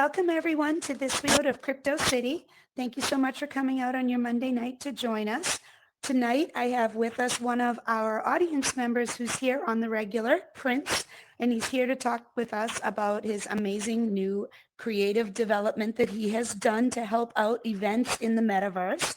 Welcome everyone to this episode of Crypto City. Thank you so much for coming out on your Monday night to join us. Tonight I have with us one of our audience members who's here on the regular, Prince, and he's here to talk with us about his amazing new creative development that he has done to help out events in the Metaverse.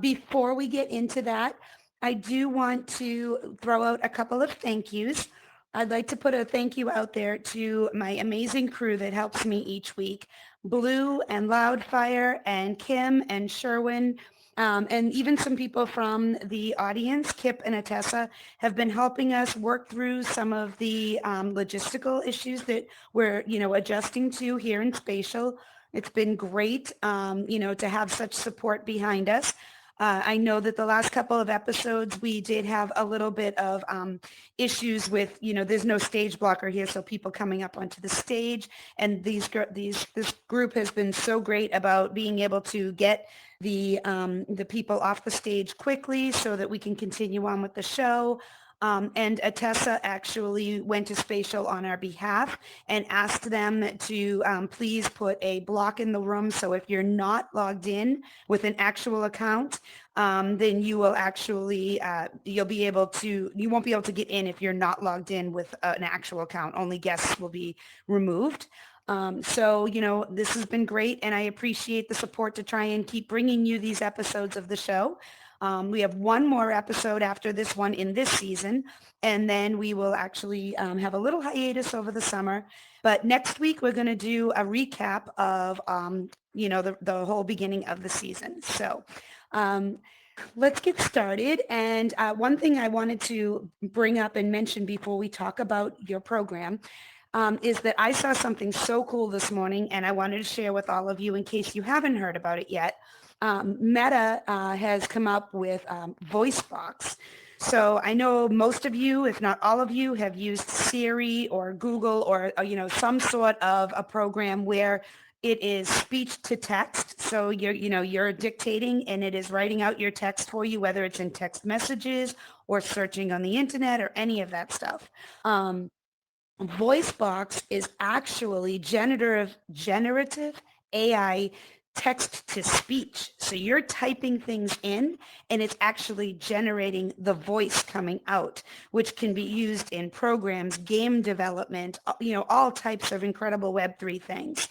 Before we get into that, I do want to throw out a couple of thank yous. I'd like to put a thank you out there to my amazing crew that helps me each week. Blue and Loudfire and Kim and Sherwin, and even some people from the audience, Kip and Atessa, have been helping us work through some of the logistical issues that we're, adjusting to here in Spatial. It's been great, to have such support behind us. I know that the last couple of episodes we did have a little bit of issues with, there's no stage blocker here, so people coming up onto the stage, and this group has been so great about being able to get the people off the stage quickly so that we can continue on with the show. And Atessa actually went to Spatial on our behalf and asked them to please put a block in the room. So if you're not logged in with an actual account, then you will actually, you won't be able to get in if you're not logged in with an actual account. Only guests will be removed. So, this has been great, and I appreciate the support to try and keep bringing you these episodes of the show. We have one more episode after this one in this season, and then we will actually have a little hiatus over the summer. But next week, we're going to do a recap of, the whole beginning of the season. So let's get started. And one thing I wanted to bring up and mention before we talk about your program is that I saw something so cool this morning, and I wanted to share with all of you in case you haven't heard about it yet. Meta has come up with VoiceBox. So I know most of you, if not all of you, have used Siri or Google or some sort of a program where it is speech to text. So you're dictating and it is writing out your text for you, whether it's in text messages or searching on the internet or any of that stuff. VoiceBox is actually generative AI text to speech. So you're typing things in and it's actually generating the voice coming out, which can be used in programs, game development, all types of incredible Web3 things.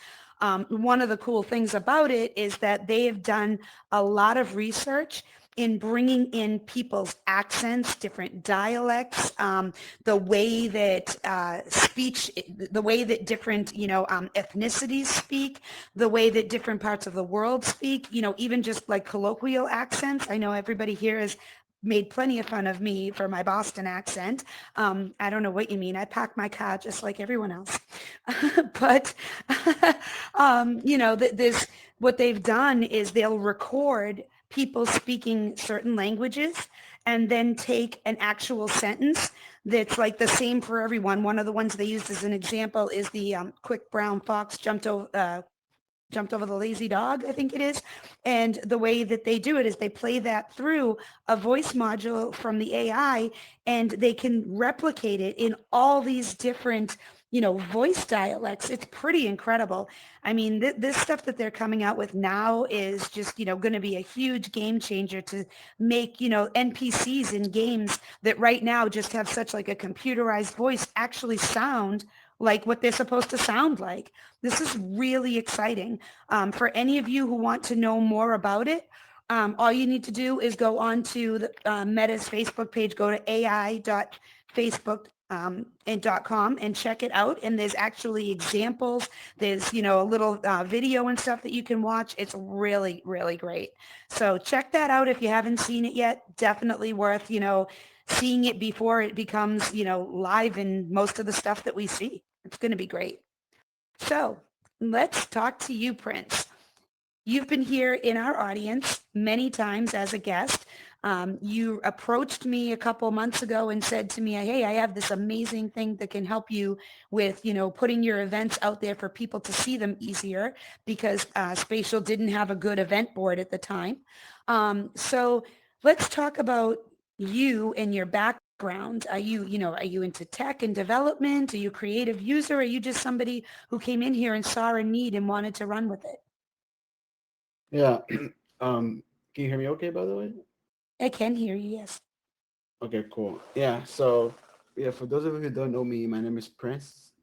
One of the cool things about it is that they have done a lot of research in bringing in people's accents, different dialects, the way that speech, the way that different, ethnicities speak, the way that different parts of the world speak, even just like colloquial accents. I know everybody here has made plenty of fun of me for my Boston accent. I don't know what you mean. I pack my car just like everyone else. But, this, what they've done is they'll record people speaking certain languages and then take an actual sentence that's like the same for everyone. One of the ones they used as an example is the quick brown fox jumped over the lazy dog, I think it is. And the way that they do it is they play that through a voice module from the AI, and they can replicate it in all these different voice dialects. It's pretty incredible. I mean, this stuff that they're coming out with now is just, going to be a huge game changer to make, NPCs in games that right now just have such like a computerized voice actually sound like what they're supposed to sound like. This is really exciting. For any of you who want to know more about it, all you need to do is go on to the, Meta's Facebook page, go to ai.facebook and .com and check it out. And there's actually examples. There's, a little video and stuff that you can watch. It's really, really great. So check that out if you haven't seen it yet. Definitely worth, seeing it before it becomes, live in most of the stuff that we see. It's going to be great. So let's talk to you, Prince. You've been here in our audience many times as a guest. You approached me a couple months ago and said to me, hey, I have this amazing thing that can help you with, putting your events out there for people to see them easier because Spatial didn't have a good event board at the time. So let's talk about you and your background. background? Are are you into tech and development? Are you a creative user? Or are you just somebody who came in here and saw a need and wanted to run with it? Yeah. Can you hear me okay, by the way? I can hear you, yes. Okay, cool. Yeah. So, yeah, for those of you who don't know me, my name is Prince.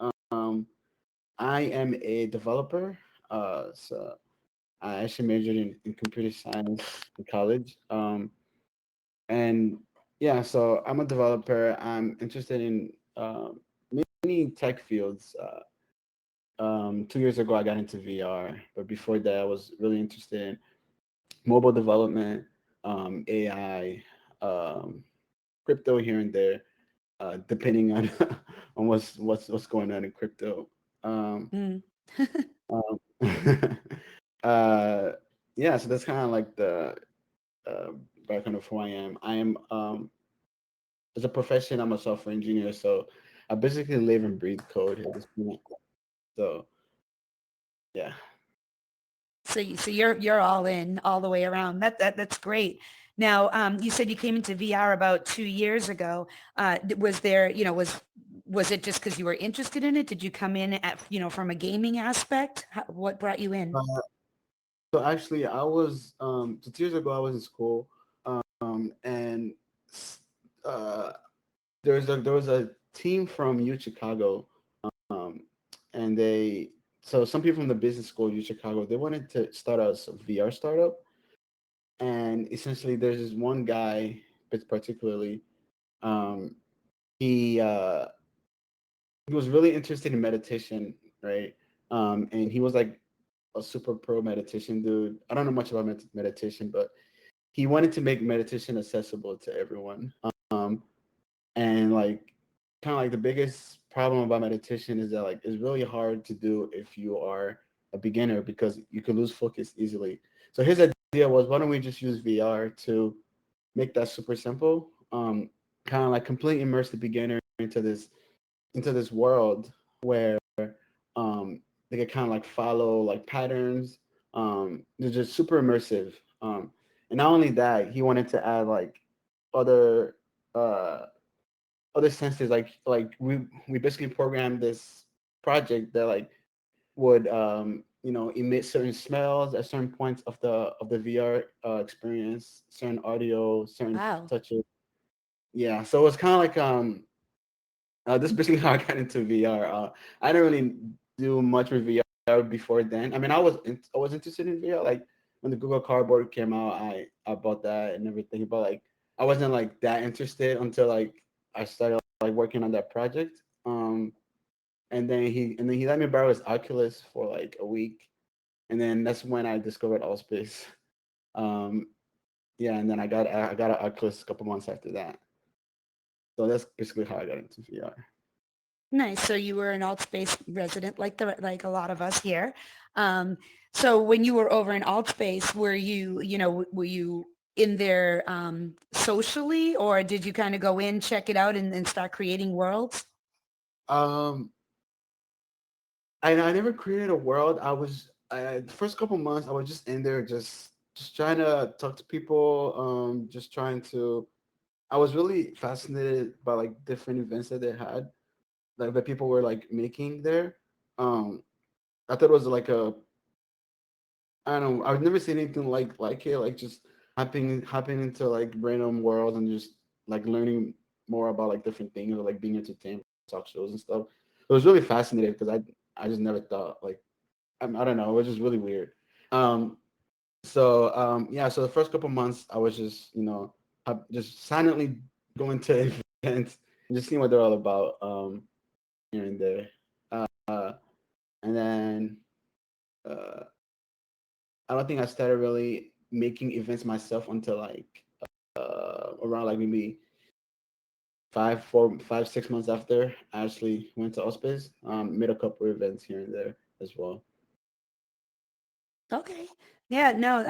I am a developer. So I actually majored in computer science in college. And yeah, so I'm a developer. I'm interested in many tech fields. 2 years ago, I got into VR, but before that, I was really interested in mobile development, AI, crypto here and there, depending on on what's going on in crypto. Um, Mm. um, uh, yeah, so that's kind of like the uh, background of who I am. I am as a profession, I'm a software engineer, so I basically live and breathe code at this point. So yeah. So you're all in all the way around. That's great. Now, you said you came into VR about 2 years ago. Was there, was it just because you were interested in it? Did you come in at, from a gaming aspect? What brought you in? So actually, I was 2 years ago. I was in school, and uh, there was a team from U Chicago, um, and some people from the business school U Chicago, they wanted to start a VR startup, and essentially there's this one guy, but particularly, um, he uh, he was really interested in meditation, right? And he was like a super pro meditation dude. I don't know much about meditation, but he wanted to make meditation accessible to everyone. And like kind of like the biggest problem about meditation is that like it's really hard to do if you are a beginner because you could lose focus easily. So his idea was, why don't we just use VR to make that super simple? Kind of like completely immerse the beginner into this world where they can kind of like follow like patterns. They're just super immersive. And not only that, he wanted to add like other uh, other senses. Like we basically programmed this project that like would emit certain smells at certain points of the VR experience, certain audio, certain Wow. touches. Yeah, so it's kind of like this is basically how I got into VR. I didn't really do much with VR before then. I mean, I was interested in VR. Like when the Google Cardboard came out, I bought that and everything. But like I wasn't like that interested until like I started like working on that project. And then he let me borrow his Oculus for like a week, and then that's when I discovered Allspace. Um, yeah, and then I got an Oculus a couple months after that. So that's basically how I got into VR. Nice. So you were an alt space resident like a lot of us here. Um, so when you were over in alt space, were you in there socially, or did you kind of go in, check it out, and start creating worlds? Um, I never created a world. The first couple months I was just in there, just trying to talk to people. Just trying to. I was really fascinated by like different events that they had, like that people were like making there. Um, I thought it was like I don't know. I've never seen anything like it. Like just hopping into like random worlds and just like learning more about like different things or like being entertained, talk shows and stuff. It was really fascinating because I just never thought like I don't know. It was just really weird. Um, yeah. So the first couple months, I was just just silently going to events and just seeing what they're all about here and there. Uh, and then uh, I don't think I started really making events myself until like around like maybe 6 months after I actually went to Auspice. Made a couple events here and there as well. Okay. Yeah, no,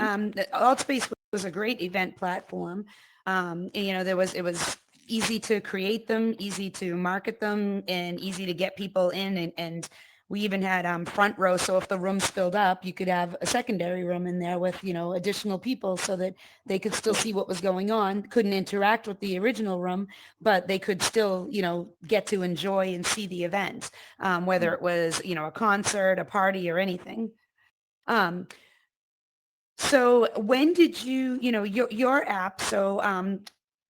AltSpace was a great event platform. And, it was easy to create them, easy to market them, and easy to get people in and We even had front row, so if the room's filled up, you could have a secondary room in there with, additional people so that they could still see what was going on, couldn't interact with the original room, but they could still, get to enjoy and see the event, whether it was, a concert, a party, or anything. Um, so when did your app, so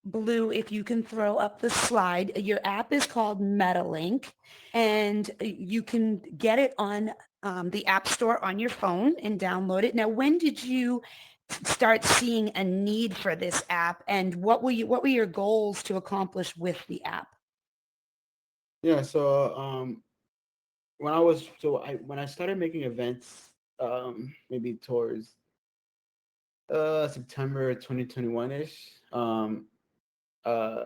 Blue, if you can throw up the slide, your app is called Metalink, and you can get it on the App Store on your phone and download it. Now, when did you start seeing a need for this app, and what were your goals to accomplish with the app? Yeah. So when I started making events, maybe towards September 2021 ish, uh,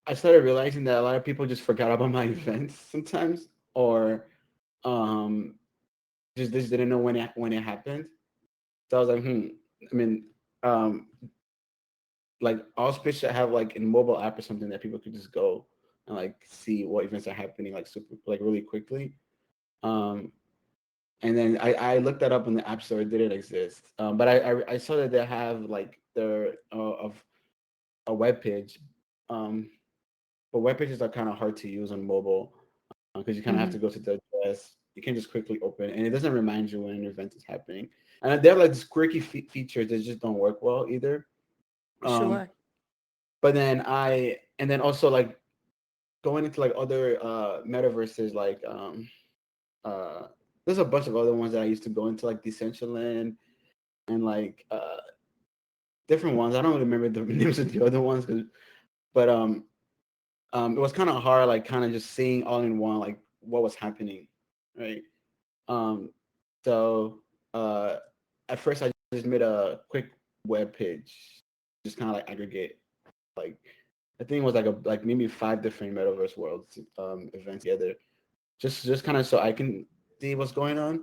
I started realizing that a lot of people just forgot about my events sometimes, or um, just didn't know when it happened. So I was like, I mean, um, like Allspace should have like a mobile app or something that people could just go and like see what events are happening like super like really quickly. Um, and then I looked that up in the App Store. It didn't exist. But I saw that they have like their of a web page. Um, but web pages are kind of hard to use on mobile because you kind of have Hmm. to go to the address. You can just quickly open, and it doesn't remind you when an event is happening. And they have like these quirky features that just don't work well either. Um, Sure. but then and then also like going into like other metaverses, like uh, there's a bunch of other ones that I used to go into, like Decentraland and like different ones. I don't really remember the names of the other ones, but it was kind of hard, like kind of just seeing all in one, like what was happening, right? Um, so at first I just made a quick web page, just kind of like aggregate, like I think it was like maybe 5 different metaverse worlds events together, just kind of so I can see what's going on,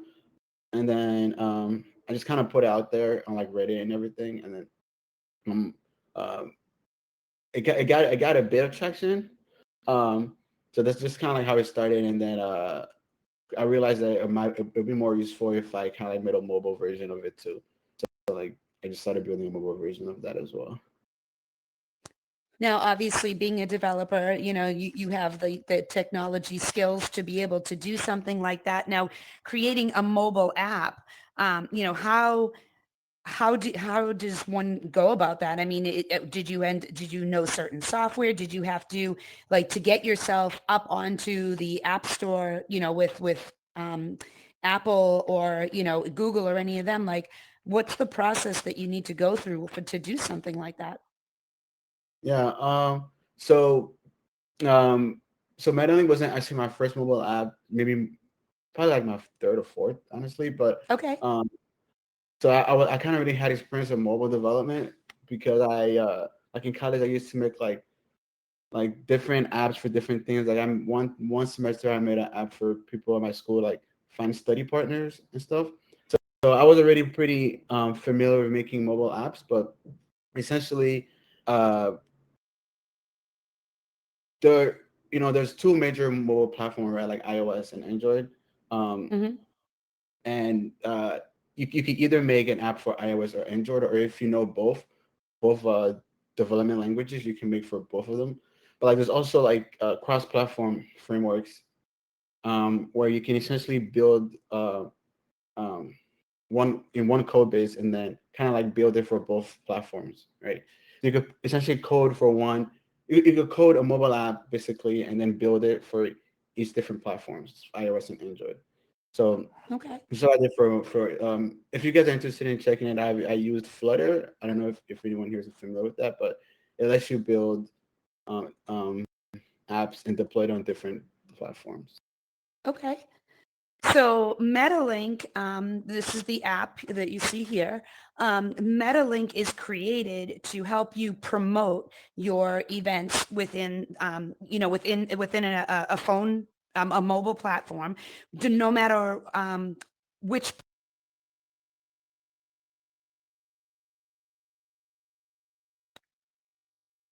and then I just kind of put it out there on like Reddit and everything, and then um, um, it got a bit of traction. Um, so that's just kind of like how it started, and then I realized that it'd be more useful if I kind of like made a mobile version of it too. So like I just started building a mobile version of that as well. Now, obviously, being a developer, you have the technology skills to be able to do something like that. Now, creating a mobile app, how does one go about that? I mean, did you know certain software? Did you have to like to get yourself up onto the App Store, with Apple or Google or any of them? Like, what's the process that you need to go through to do something like that? Yeah. So um, so Metalink wasn't actually my first mobile app. Maybe probably like my third or fourth, honestly. But Okay. um, so I kind of already had experience in mobile development because I like in college I used to make like different apps for different things. Like I'm one semester I made an app for people at my school like find study partners and stuff. So I was already pretty familiar with making mobile apps, but essentially uh, there there's two major mobile platforms, right? Like iOS and Android. Um, Hmm. and you can either make an app for iOS or Android, or if you know both development languages, you can make for both of them. But like there's also like cross-platform frameworks where you can essentially build um, one code base and then kind of like build it for both platforms, right? You could essentially code for one. You could code a mobile app basically, and then build it for each different platforms, iOS and Android. So Okay. so I did for if you guys are interested in checking it out, I used Flutter. I don't know if anyone here is familiar with that, but it lets you build um, um, apps and deploy it on different platforms. Okay. So Metalink, this is the app that you see here. Metalink is created to help you promote your events within a phone, a mobile platform, no matter which.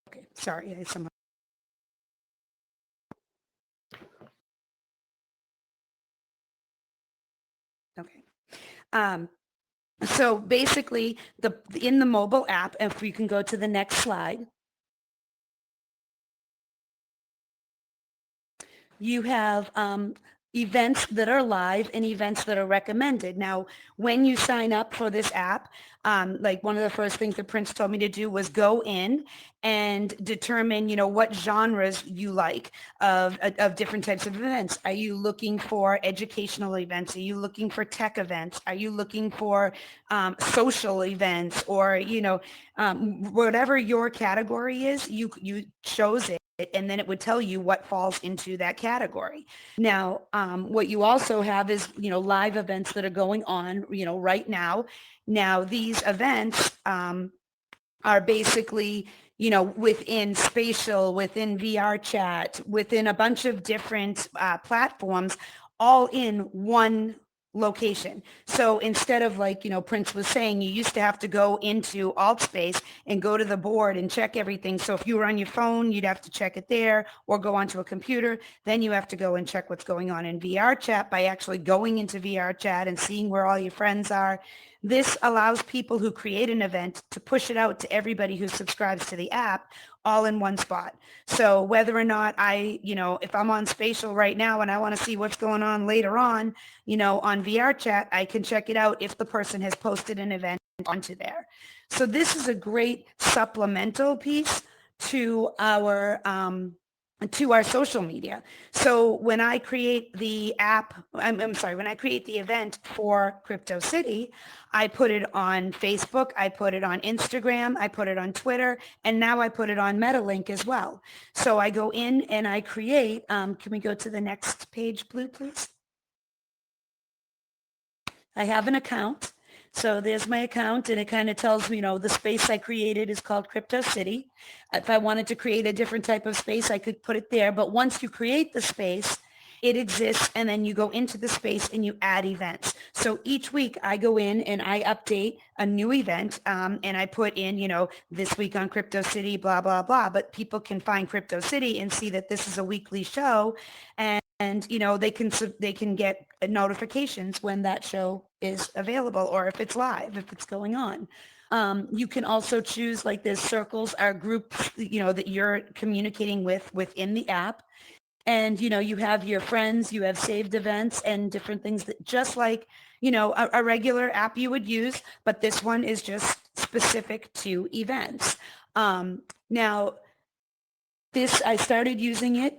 Okay, sorry, I had some So basically, in the mobile app, if we can go to the next slide, you have events that are live and events that are recommended. Now, when you sign up for this app, like one of the first things that Prince told me to do was go in and determine, what genres you like of different types of events. Are you looking for educational events? Are you looking for tech events? Are you looking for social events? Or, whatever your category is, you chose it, and then it would tell you what falls into that category. Now, what you also have is, live events that are going on, right now. Now, these events are basically, within Spatial, within VR Chat, within a bunch of different platforms, all in one location. So instead of, like, Prince was saying, you used to have to go into AltSpace and go to the board and check everything. So if you were on your phone, you'd have to check it there or go onto a computer. Then you have to go and check what's going on in VR Chat by actually going into VR Chat and seeing where all your friends are. This allows people who create an event to push it out to everybody who subscribes to the app all in one spot. So whether or not if I'm on Spatial right now and I want to see what's going on later on, on VR Chat, I can check it out if the person has posted an event onto there. So this is a great supplemental piece to our social media. So when I create the when I create the event for Crypto City, I put it on Facebook, I put it on Instagram, I put it on Twitter, and now I put it on Metalink as well. So I go in and I create, can we go to the next page, Blue, please? I have an account. So there's my account, and it kind of tells me, the space I created is called Crypto City. If I wanted to create a different type of space, I could put it there. But once you create the space, it exists, and then you go into the space and you add events. So each week I go in and I update a new event, and I put in, this week on Crypto City, blah, blah, blah. But people can find Crypto City and see that this is a weekly show, and they can get notifications when that show is available, or if it's live, if it's going on. You can also choose, like, there's circles, our groups, that you're communicating with within the app. And, you have your friends, you have saved events and different things that, just like, a regular app you would use, but this one is just specific to events. Now, I started using it,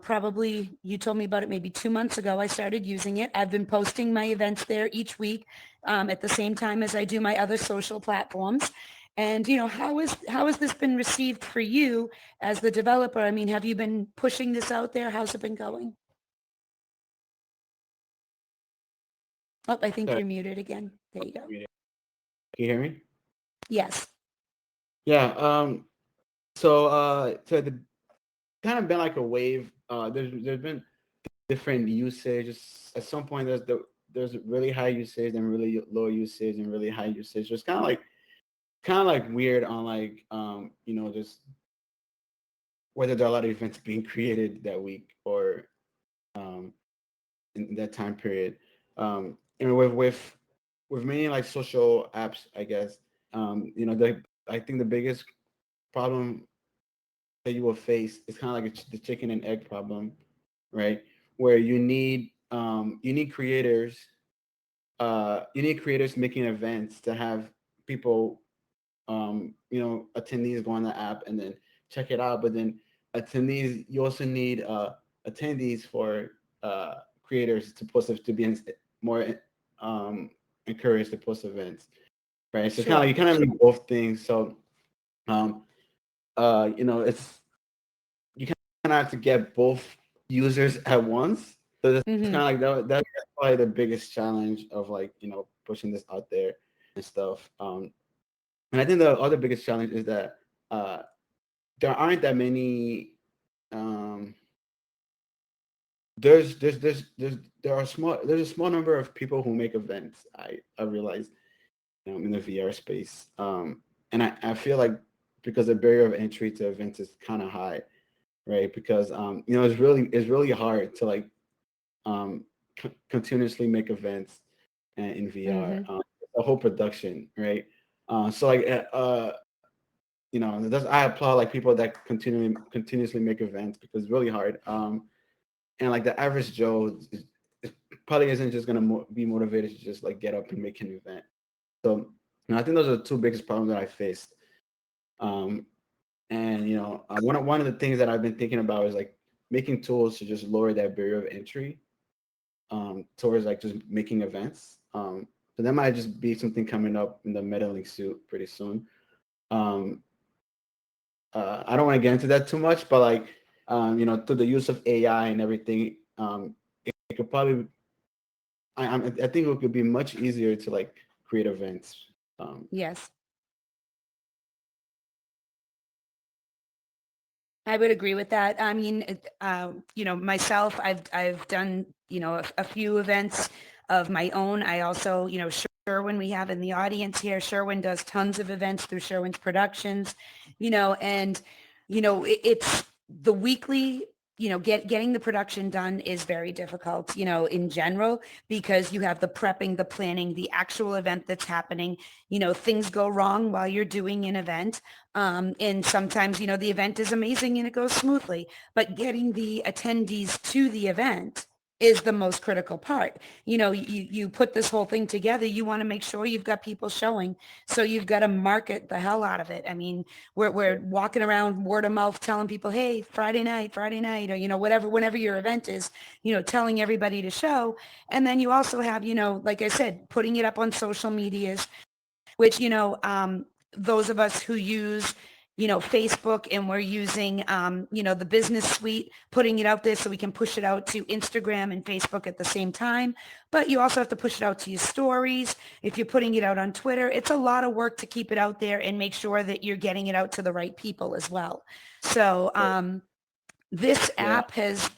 probably you told me about it maybe 2 months ago. I started using it. I've been posting my events there each week, at the same time as I do my other social platforms. And, how has this been received for you as the developer? I mean, have you been pushing this out there? How's it been going? Oh, I think Sorry, you're muted again. There you go. can you hear me? Yes. Yeah. So the kind of been like a wave. There's been different usages. At some point, there's really high usage and really low usage and really high usage. It's kind of like weird on, like, just whether there are a lot of events being created that week or um, in that time period. And with many, like, social apps, I guess, I think the biggest problem that you will face is kind of like the chicken and egg problem, right? Where you need creators making events to have people, attendees go on the app and then check it out. But then attendees, you also need attendees for creators to post, to be more encouraged to post events, right? So Sure. you kind of need both things. So um, it's you kind of have to get both users at once. So that's Mm-hmm. kind of like that's probably the biggest challenge of, like, pushing this out there and stuff. And I think the other biggest challenge is that uh, there aren't that many. Um, there's a small number of people who make events. I realized, in the VR space, and I feel like, because the barrier of entry to events is kind of high, right? Because it's really hard to, like, continuously make events, and in VR. Mm-hmm. The whole production, right? So like that's, I applaud like people that continuously make events because it's really hard. And like the average Joe probably isn't just gonna be motivated to just like get up and make an event. So I think those are the two biggest problems that I faced. Um, and one of the things that I've been thinking about is like making tools to just lower that barrier of entry towards like just making events. So that might just be something coming up in the Metalink suit pretty soon. Um, I don't want to get into that too much, but like through the use of AI and everything, it could probably I think it could be much easier to like create events. Um, Yes. I would agree with that. I mean, myself, I've done, a few events of my own. I also, Sherwin, we have in the audience here. Sherwin does tons of events through Sherwin's Productions, and it's the weekly. Getting the production done is very difficult, in general, because you have the prepping, the planning, the actual event that's happening. Things go wrong while you're doing an event. And sometimes, the event is amazing and it goes smoothly, but getting the attendees to the event is the most critical part. You put this whole thing together, you want to make sure you've got people showing. So you've got to market the hell out of it. I mean, we're walking around word of mouth telling people, hey, Friday night, or, whatever, whenever your event is, telling everybody to show. And then you also have, like I said, putting it up on social medias, which, those of us who use, Facebook, and we're using, the business suite, putting it out there so we can push it out to Instagram and Facebook at the same time. But you also have to push it out to your stories. If you're putting it out on Twitter, it's a lot of work to keep it out there and make sure that you're getting it out to the right people as well. So, this yeah. app has,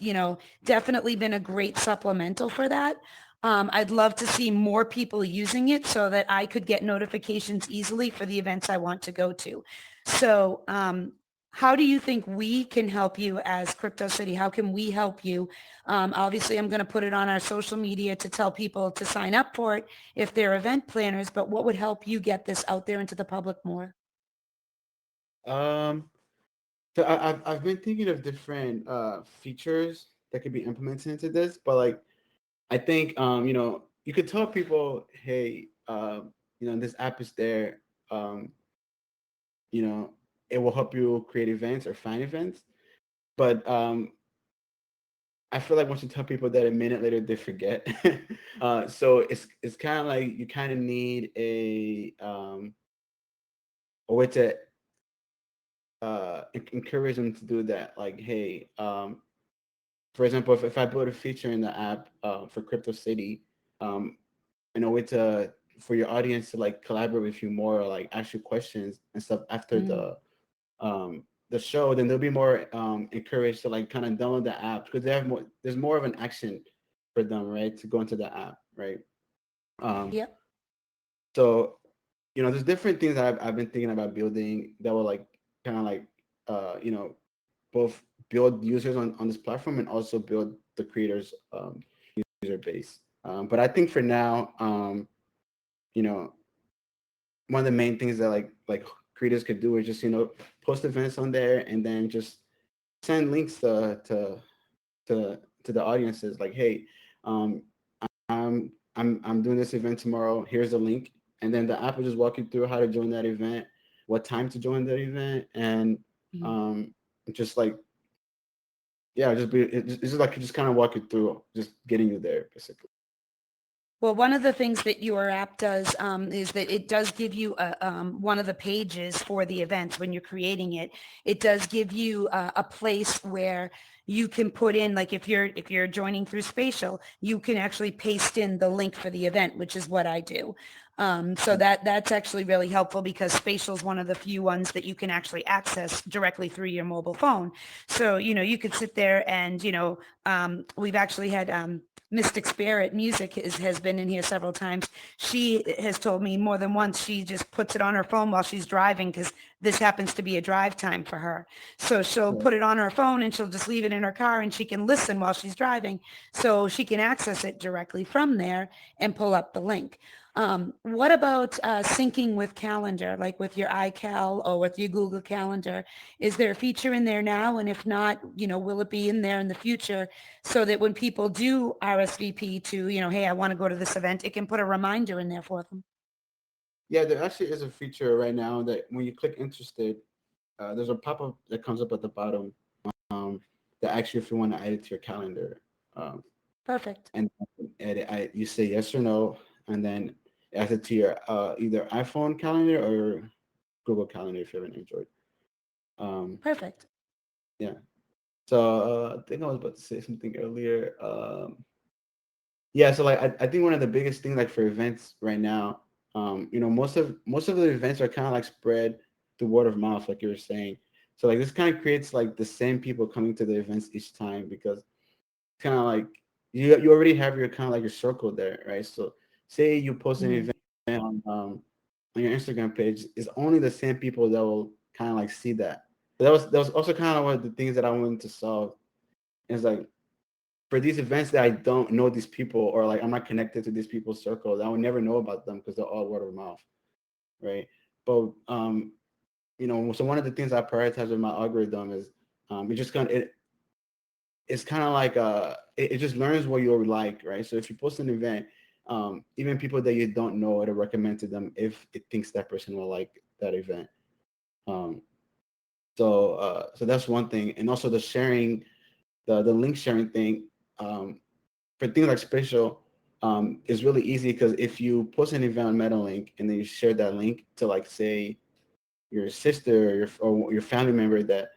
definitely been a great supplemental for that. I'd love to see more people using it so that I could get notifications easily for the events I want to go to. So, how do you think we can help you as Crypto City? How can we help you? Obviously, I'm going to put it on our social media to tell people to sign up for it if they're event planners, but what would help you get this out there into the public more? Um, so I've been thinking of different features that could be implemented into this, but like I think you could tell people, hey, this app is there. Um, you know, it will help you create events or find events. But I feel like once you tell people that, a minute later they forget. So it's kind of like you kind of need a way to encourage them to do that. Like, hey, for example, if I build a feature in the app for Crypto City, um, in a way to for your audience to like collaborate with you more, or like ask you questions and stuff after the show, then they'll be more encouraged to like kind of download the app because they have more. There's more of an action for them, right, to go into the app, right? Um, Yep. so there's different things that I've been thinking about building that will like kind of like both build users on this platform and also build the creators user base. But I think for now, you know, one of the main things that like creators could do is just post events on there and then just send links to the audiences like, hey, um, I'm doing this event tomorrow. Here's the link, and then the app will just walk you through how to join that event, what time to join the event, and Mhm. um, just like yeah, it's just like just kind of walk you through, just getting you there basically. Well, one of the things that your app does is that it does give you one of the pages for the events when you're creating it. It does give you a place where you can put in, like if you're joining through Spatial, you can actually paste in the link for the event, which is what I do. So that's actually really helpful because Spatial is one of the few ones that you can actually access directly through your mobile phone. So, you could sit there and, we've actually had Mystic Spirit Music has been in here several times. She has told me more than once she just puts it on her phone while she's driving because this happens to be a drive time for her. So she'll Right. put it on her phone and she'll just leave it in her car and she can listen while she's driving. So she can access it directly from there and pull up the link. What about syncing with calendar, like with your iCal or with your Google Calendar? Is there a feature in there now? And if not, will it be in there in the future so that when people do RSVP to, hey, I want to go to this event, it can put a reminder in there for them? Yeah, there actually is a feature right now that when you click interested, there's a pop-up that comes up at the bottom, um, that actually if you want to add it to your calendar. Um, Perfect. and you say yes or no, and then add it to your either iPhone calendar or Google Calendar if you have an Android. Um, Perfect. yeah. So I think I was about to say something earlier. Yeah, so like I think one of the biggest things like for events right now, most of the events are kind of like spread through word of mouth, like you were saying. So like this kind of creates like the same people coming to the events each time because kind of like you already have your kind of like your circle there, right? So say you post an Mhm. event on your Instagram page, it's only the same people that will kind of like see that. But that was also kind of one of the things that I wanted to solve. It's like for these events that I don't know these people or like I'm not connected to these people's circles, I would never know about them because they're all word of mouth, right? But so one of the things I prioritize with my algorithm is it just kind of it's kind of like it just learns what you're like, right? So if you post an event, even people that you don't know, it'll recommend to them if it thinks that person will like that event. Um, so that's one thing, and also the sharing, the link sharing thing. For things like Spatial, is really easy because if you post an event on Metalink and then you share that link to like say your sister or your family member that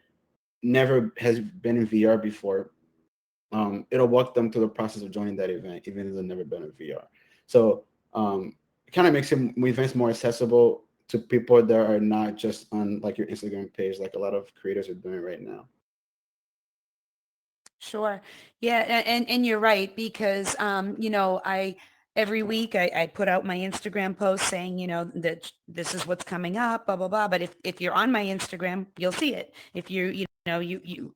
never has been in VR before, it'll walk them through the process of joining that event, even if they've never been in VR. So it kind of makes events more accessible to people that are not just on like your Instagram page, like a lot of creators are doing right now. Sure. Yeah, and you're right because I every week I put out my Instagram post saying, that this is what's coming up, blah blah blah. But if you're on my Instagram, you'll see it. If you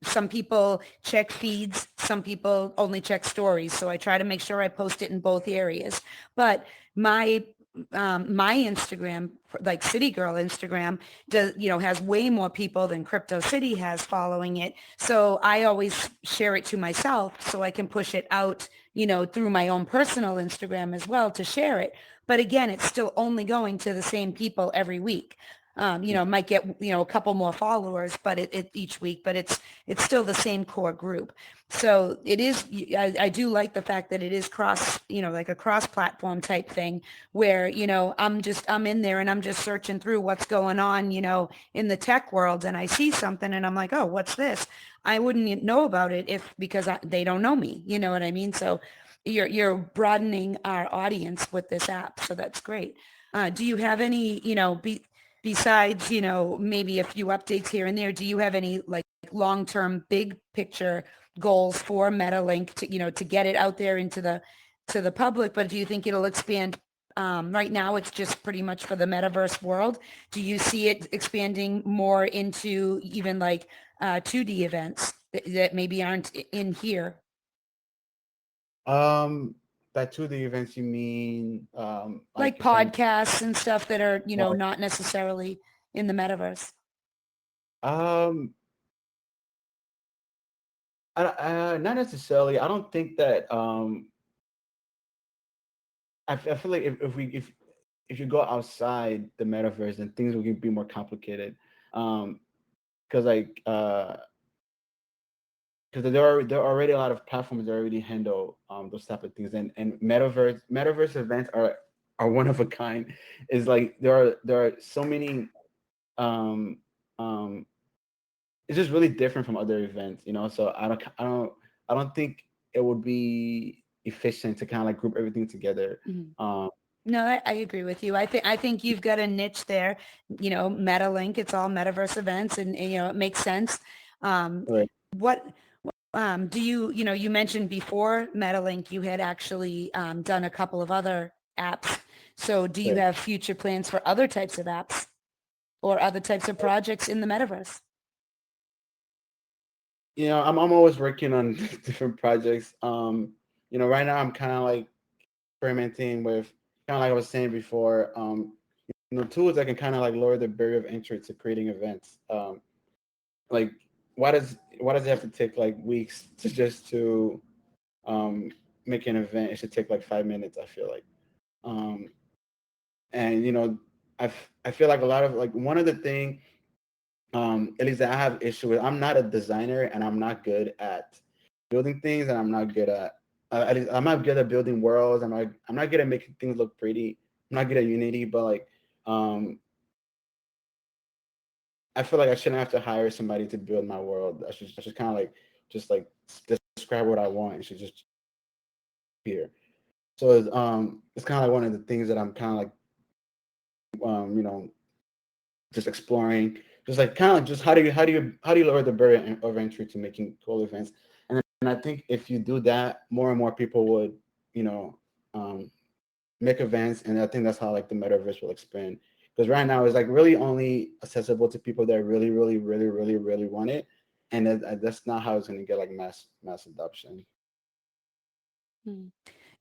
some people check feeds, some people only check stories. So I try to make sure I post it in both areas. But my my Instagram, like CityGirl Instagram, does has way more people than Crypto City has following it. So I always share it to myself so I can push it out, through my own personal Instagram as well to share it. But again, it's still only going to the same people every week. Might get, a couple more followers, but it each week, but it's still the same core group. So it is, I do like the fact that it is cross, like a cross platform type thing where, I'm in there and I'm just searching through what's going on, in the tech world and I see something and I'm like, oh, what's this? I wouldn't know about it because they don't know me. You know what I mean? So you're broadening our audience with this app. So that's great. Do you have any, besides, maybe a few updates here and there, do you have any like long-term big picture goals for Metalink to, to get it out there into the public? But do you think it'll expand? Right now, it's just pretty much for the metaverse world. Do you see it expanding more into even like 2D events that maybe aren't in here? Um, by to the events, you mean Like like event? podcasts and stuff that are, Oh, not necessarily in the metaverse. um, not necessarily. I don't think that. I feel like if you go outside the metaverse, then things will be more complicated. Because like because there are already a lot of platforms that already handle those type of things, and metaverse events are one of a kind. Is like there are so many um um it's just really different from other events, so I don't think it would be efficient to kind of like group everything together. Mhm. um No, I agree with you. I think you've got a niche there. Metalink, it's all metaverse events, and it makes sense. Um, Right. what do you mentioned before Metalink, you had actually done a couple of other apps. So do you Right. have future plans for other types of apps or other types of projects in the metaverse? I'm always working on different projects. Right now I'm kind of like experimenting with, kind of like I was saying before, tools that can kind of like lower the barrier of entry to creating events. Like, why does it have to take like weeks to just to um, make an event? It should take like 5 minutes. I feel like, um, and I feel like a lot of like one of the thing, at least that I have issue with. I'm not a designer, and I'm not good at building things, and I'm not good at. At least I'm not good at building worlds. I'm not good at making things look pretty. I'm not good at Unity, but like, um, I feel like I shouldn't have to hire somebody to build my world. I should kind of like just like describe what I want. It should just appear. So it's kind of like one of the things that I'm kind of like um, you know, just exploring, just like kind of like just how do you lower the barrier of entry to making cool events. And I think if you do that, more and more people would, you know, um, make events, and I think that's how like the metaverse will expand. Because right now it's like really only accessible to people that really, really, really, really, really want it, and that's not how it's going to get like mass adoption. Hmm.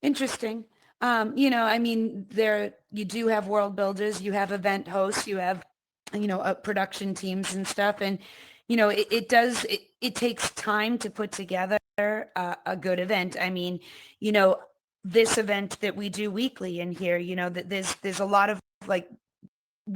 Interesting. I mean, there you do have world builders, you have event hosts, you have, production teams and stuff, and it takes time to put together a good event. I mean, you know, this event that we do weekly in here, that there's a lot of like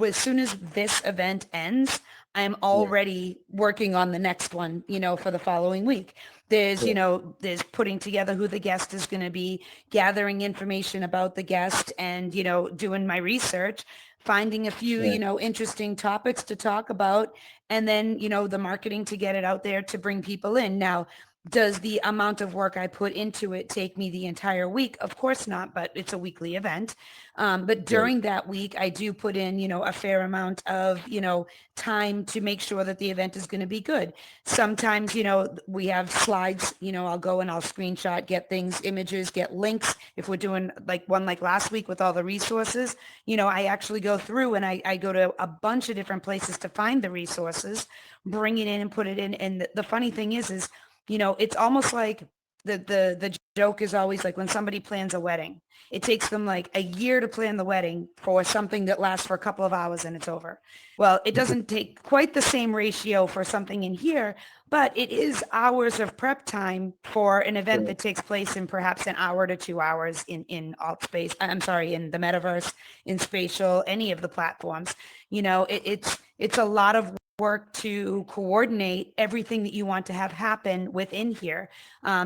as soon as this event ends, I'm Yeah, already working on the next one, for the following week. There's, yeah, there's putting together who the guest is going to be, gathering information about the guest and, doing my research, finding a few, right, interesting topics to talk about, and then, the marketing to get it out there to bring people in. Now, does the amount of work I put into it take me the entire week? Of course not, but it's a weekly event. But right, during that week, I do put in, a fair amount of, time to make sure that the event is going to be good. Sometimes, we have slides, I'll go and I'll screenshot, get things, images, get links. If we're doing like one like last week with all the resources, I actually go through and I go to a bunch of different places to find the resources, bring it in and put it in. And the funny thing is, it's almost like the joke is always like when somebody plans a wedding, it takes them like a year to plan the wedding for something that lasts for a couple of hours and it's over. Well, it doesn't take quite the same ratio for something in here, but it is hours of prep time for an event right, that takes place in perhaps an hour to 2 hours in alt space. I'm sorry, in the metaverse, in spatial, any of the platforms. It's a lot of work to coordinate everything that you want to have happen within here.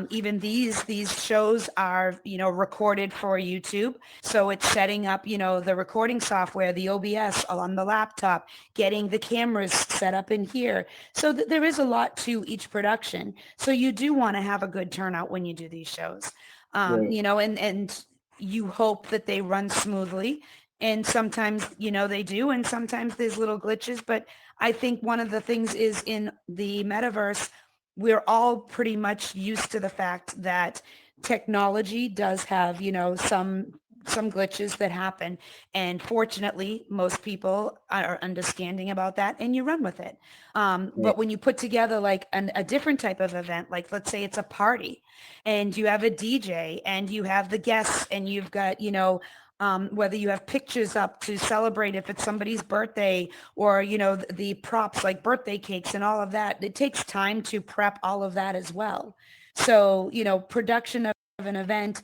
Even these shows are, recorded for YouTube. So it's setting up, the recording software, the OBS on the laptop, getting the cameras set up in here. So there is a lot to each production. So you do want to have a good turnout when you do these shows. right, And you hope that they run smoothly. And sometimes, they do, and sometimes there's little glitches. But I think one of the things is in the metaverse, we're all pretty much used to the fact that technology does have, some glitches that happen. And fortunately, most people are understanding about that and you run with it. right, But when you put together like a different type of event, like let's say it's a party and you have a DJ and you have the guests and you've got, whether you have pictures up to celebrate if it's somebody's birthday or, the props like birthday cakes and all of that, it takes time to prep all of that as well. So, production of an event,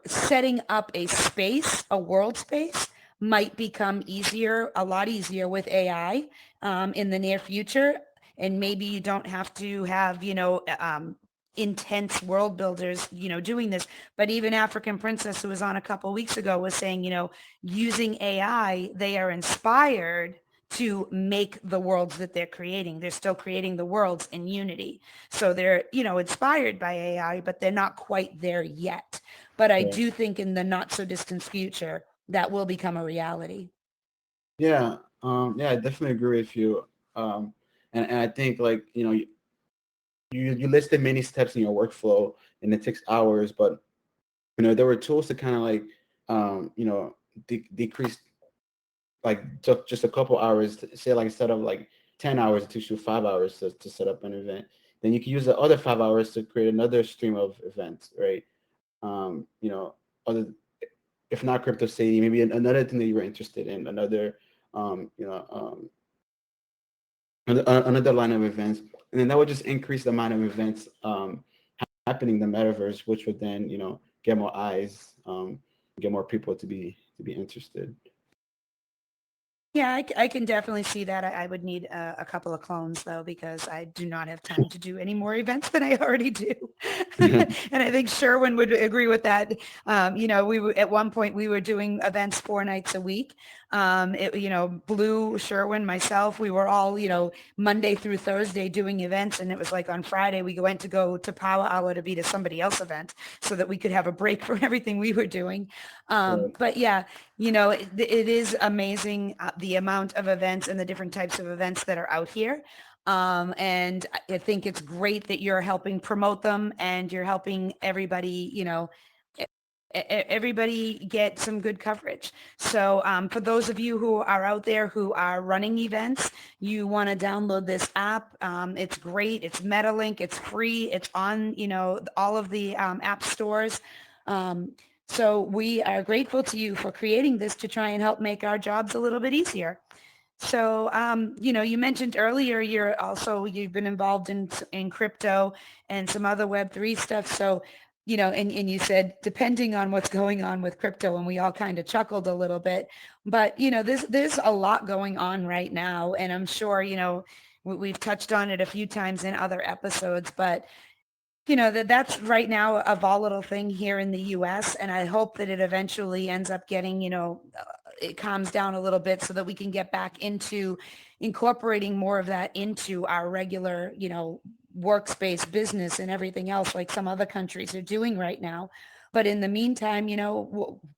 setting up a space, a world space might become easier, a lot easier with AI in the near future. And maybe you don't have to have, intense world builders, doing this. But even African Princess, who was on a couple weeks ago, was saying, using AI, they are inspired to make the worlds that they're creating. They're still creating the worlds in Unity. So they're, inspired by AI, but they're not quite there yet. But I right. do think in the not so distant future, that will become a reality. Yeah, yeah, I definitely agree with you. And I think like you listed many steps in your workflow, and it takes hours, but there were tools to kind of like decrease like just a couple hours. Say like instead of like 10 hours, it takes you 5 hours to set up an event. Then you can use the other 5 hours to create another stream of events, right? Other if not crypto city, maybe another thing that you were interested in, another um, you know um, another line of events, and then that would just increase the amount of events happening in the metaverse, which would then get more eyes, get more people to be interested. Yeah, I can definitely see that. I would need a couple of clones though, because I do not have time to do any more events than I already do. And I think Sherwin would agree with that. We were at one point we were doing events 4 nights a week. Blue, Sherwin, myself, we were all, Monday through Thursday doing events. And it was like on Friday, we went to go to Power Hour to be to somebody else's event so that we could have a break from everything we were doing. Right. But yeah, it is amazing the amount of events and the different types of events that are out here. And I think it's great that you're helping promote them and you're helping everybody, e- everybody get some good coverage. So for those of you who are out there who are running events, you want to download this app. It's great. It's Metalink. It's free. It's on, all of the app stores. Um, so we are grateful to you for creating this to try and help make our jobs a little bit easier. So, you mentioned earlier you've been involved in crypto and some other Web3 stuff. So, and you said depending on what's going on with crypto, and we all kind of chuckled a little bit. But there's a lot going on right now, and I'm sure we've touched on it a few times in other episodes, but that's right now a volatile thing here in the US, and I hope that it eventually ends up getting, it calms down a little bit so that we can get back into incorporating more of that into our regular, workspace business and everything else like some other countries are doing right now. But in the meantime,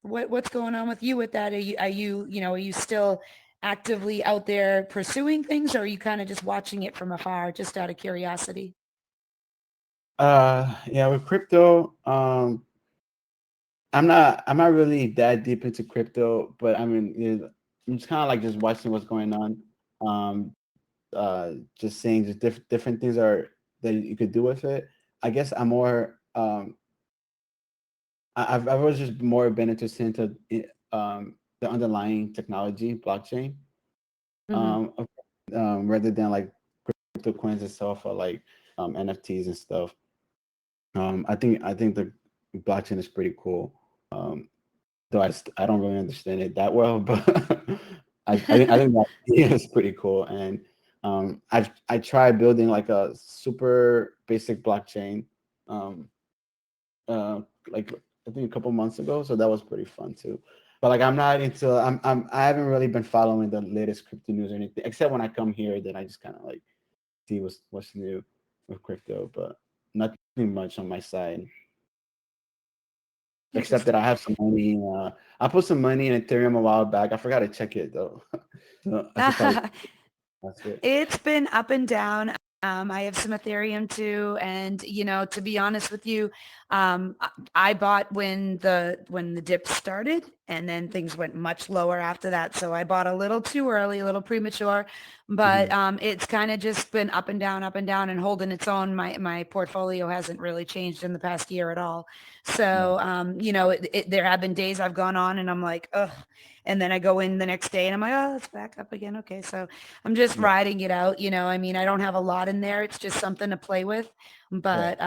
what's going on with you with that? Are you still actively out there pursuing things, or are you kind of just watching it from afar, just out of curiosity? Yeah, with crypto, I'm not really that deep into crypto, but I mean, I'm just kind of like just watching what's going on. Um, just seeing just different things are that you could do with it. I guess I'm more I've always just more been interested into the underlying technology, blockchain, Mm-hmm. rather than like crypto coins itself or like NFTs and stuff. I think the blockchain is pretty cool. Though I don't really understand it that well, but I think that is pretty cool. And I tried building like a super basic blockchain, um, like I think a couple months ago, so that was pretty fun too. But like I'm not into I haven't really been following the latest crypto news or anything, except when I come here, then I just kind of like see what's new with crypto, but nothing much on my side. Except that I Interesting. have some money. I put some money in Ethereum a while back. I forgot to check it though. So I should probably that's it. It's been up and down. I have some Ethereum too, and to be honest with you, I bought when the dip started, and then things went much lower after that. So I bought a little too early, a little premature, but Mhm. it's kind of just been up and down, and holding its own. My portfolio hasn't really changed in the past year at all. Yeah. So there have been days I've gone on, and I'm like, ugh. And then I go in the next day and I'm like, oh, it's back up again. Okay. So I'm just Yeah. riding it out. I mean, I don't have a lot in there. It's just something to play with. Right. But,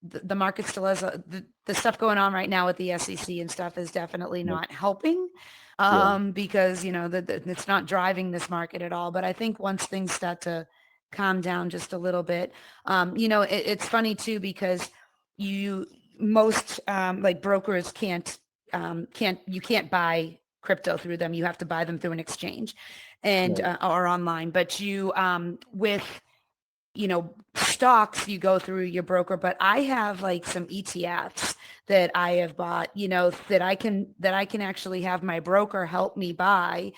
the market still has the stuff going on right now with the SEC and stuff is definitely Yeah. not helping Yeah. because, it's not driving this market at all. But I think once things start to calm down just a little bit, it's funny too because you most like brokers you can't buy crypto through them. You have to buy them through an exchange and Right. or online. But you with stocks you go through your broker, but I have like some ETFs that I have bought, that I can actually have my broker help me buy,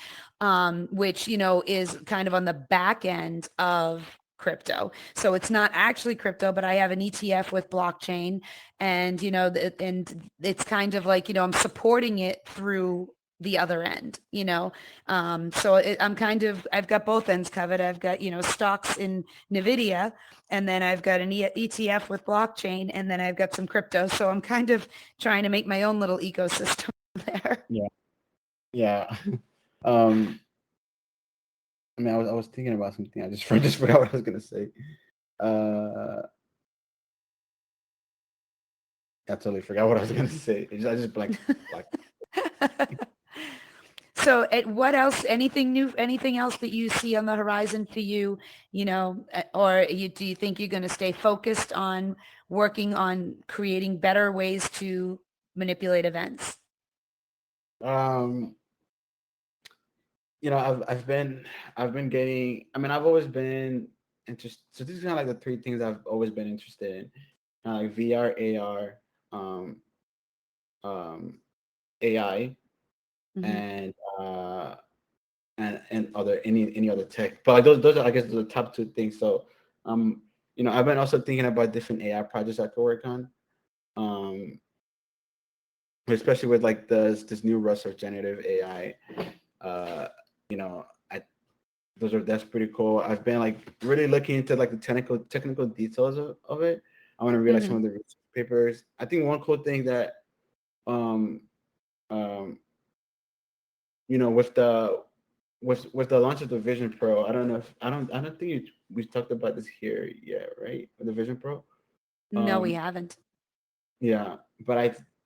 which, is kind of on the back end of crypto. So it's not actually crypto, but I have an ETF with blockchain, and, and it's kind of like, I'm supporting it through the other end, so I've got both ends covered. I've got, stocks in NVIDIA, and then I've got an ETF with blockchain, and then I've got some crypto. So I'm kind of trying to make my own little ecosystem there. Yeah. Yeah. um, I mean, I was thinking about something. I just just forgot what I was gonna say. Uh, I totally forgot what I was gonna say. I just blanked. So what else, anything new, anything else that you see on the horizon for you, or do you think you're going to stay focused on working on creating better ways to manipulate events? Um, I've been getting. I mean, I've always been interested. So these are kind of like the three things I've always been interested in, like VR, AR, um, um, AI, Hmm. and uh, and other any other tech. But like those are, I guess, the top two things. So, um, I've been also thinking about different AI projects I could work on. Um, especially with like this new rush of generative AI. You know, I that's pretty cool. I've been like really looking into like the technical details of it. I want to read like some Hmm. of the research papers. I think one cool thing that um um with the launch of the Vision Pro, I don't think we talked about this here yet, right? With the Vision Pro. No, we Um haven't. yeah, but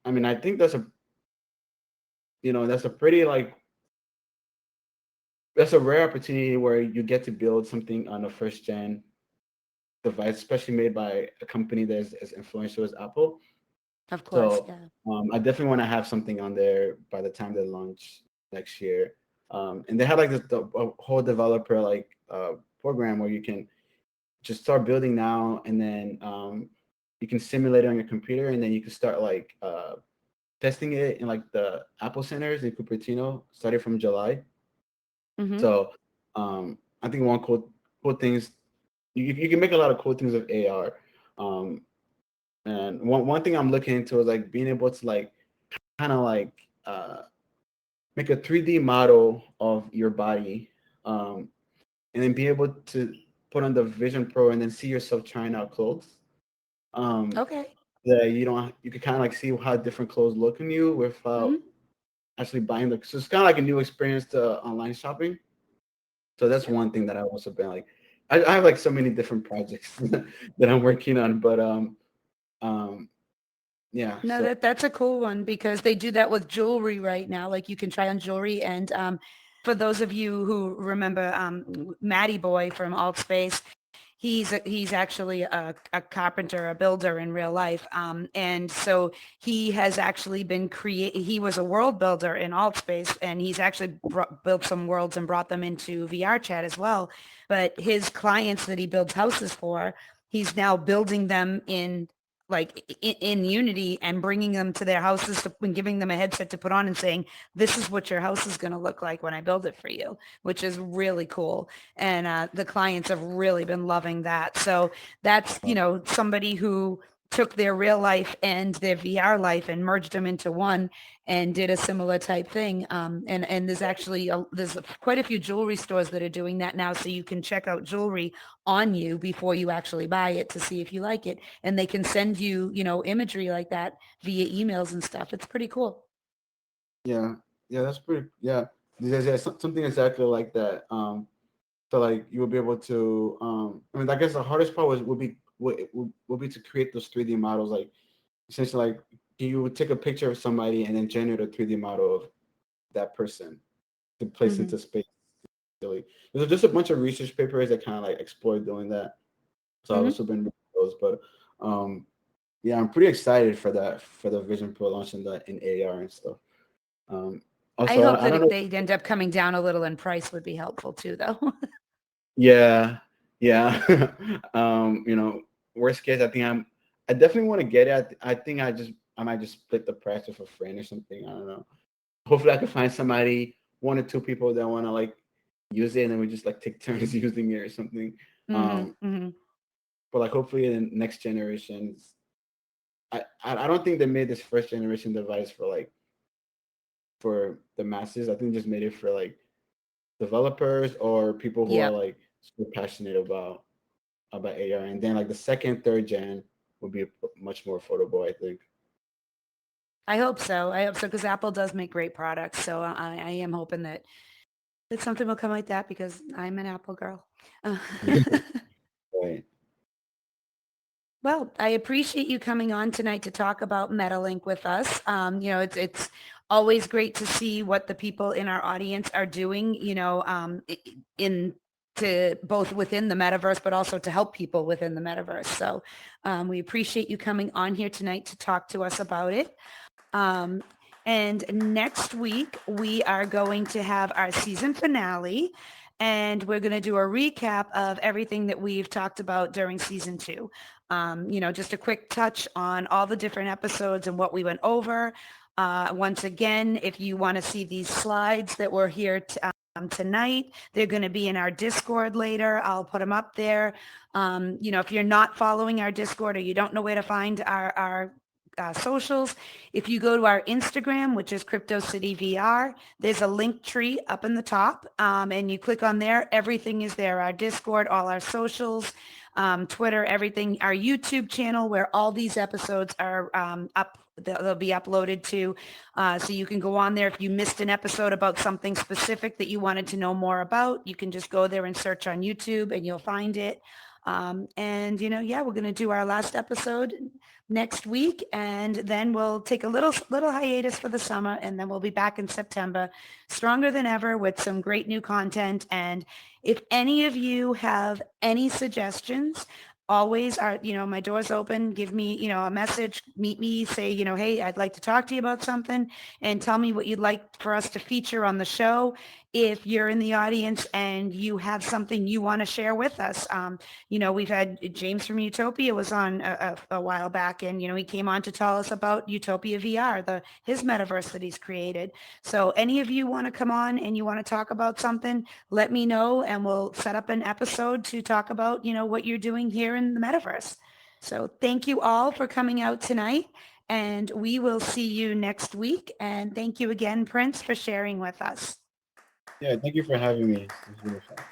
I mean I think that's a pretty like that's a rare opportunity where you get to build something on a first gen device, especially made by a company that's as influential as Apple. Of course, So yeah. I definitely want to have something on there by the time they launch next year. And they have like a whole developer like program where you can just start building now, and then you can simulate it on your computer, and then you can start like testing it in like the Apple centers in Cupertino, starting from July. Hmm. So I think one cool things you can make a lot of cool things with AR. Um, and one thing I'm looking into is like being able to like kind of like make a 3D model of your body, um, and then be able to put on the Vision Pro and then see yourself trying out clothes. Um, Okay. that you can kind of like see how different clothes look on you without Hmm. actually buying them. So it's kind of like a new experience to online shopping. So that's Yep. one thing that I've also been like. I have like so many different projects that I'm working on, but um, yeah. No, So that's a cool one because they do that with jewelry right now. Like you can try on jewelry, and for those of you who remember Matty Boy from Alt Space, he's actually a carpenter, a builder in real life, and so he has actually been he was a world builder in Alt Space, and he's actually built some worlds and brought them into VR chat as well. But his clients that he builds houses for, he's now building them in like in Unity and bringing them to their houses and giving them a headset to put on and saying, this is what your house is going to look like when I build it for you, which is really cool. And the clients have really been loving that. So that's, somebody who took their real life and their VR life and merged them into one and did a similar type thing. And there's quite a few jewelry stores that are doing that now. So you can check out jewelry on you before you actually buy it to see if you like it. And they can send you, imagery like that via emails and stuff. It's pretty cool. yeah, yeah, that's pretty. Yeah, there's something exactly like that. So like you will be able to. I mean, I guess the hardest part would be to create those 3D models. Like essentially, like you would take a picture of somebody and then generate a 3D model of that person to place Hmm. into space. Really, there's just a bunch of research papers that kind of like explore doing that. So I've also Hmm. been reading those, but um, yeah, I'm pretty excited for that for the Vision Pro launching that in AR and stuff. Um, I also, hope I that don't know. they'd end up coming down a little in price would be helpful too, though. Yeah, Yeah. Worst case, I definitely want to get it. I think I might just split the price with a friend or something. I don't know. Hopefully I can find somebody, one or two people that want to like use it, and then we just like take turns using it or something. Mm-hmm, Um, mm-hmm. but like hopefully in the next generations, I don't think they made this first generation device for like for the masses. I think they just made it for like developers or people who are Yep. like super passionate about AR. And then like the second, third gen would be much more affordable, I think. I hope so. I hope so because Apple does make great products. So I am hoping that something will come like that because I'm an Apple girl. Uh, Right. Well, I appreciate you coming on tonight to talk about Metalink with us. It's always great to see what the people in our audience are doing. In to both within the metaverse, but also to help people within the metaverse. So we appreciate you coming on here tonight to talk to us about it. Um, and next week, we are going to have our season finale, and we're going to do a recap of everything that we've talked about during season two. Just a quick touch on all the different episodes and what we went over. Once again, if you want to see these slides that were here tonight, they're going to be in our Discord later. I'll put them up there. If you're not following our Discord or you don't know where to find our socials, if you go to our Instagram, which is Crypto City VR, there's a link tree up in the top, and you click on there. Everything is there. Our Discord, all our socials, Twitter, everything. Our YouTube channel, where all these episodes are up. They'll be uploaded to, so you can go on there. If you missed an episode about something specific that you wanted to know more about, you can just go there and search on YouTube, and you'll find it. Yeah, we're going to do our last episode next week, and then we'll take a little hiatus for the summer, and then we'll be back in September stronger than ever with some great new content. And if any of you have any suggestions, always are, my door's open. Give me, a message, meet me, say, hey, I'd like to talk to you about something, and tell me what you'd like for us to feature on the show. If you're in the audience and you have something you want to share with us, we've had James from Utopia was on a while back, and he came on to tell us about Utopia VR, his metaverse that he's created. So any of you want to come on and you want to talk about something, let me know, and we'll set up an episode to talk about what you're doing here in the metaverse. So thank you all for coming out tonight, and we will see you next week. And thank you again, Prince, for sharing with us. Yeah, thank you for having me. It was really fun.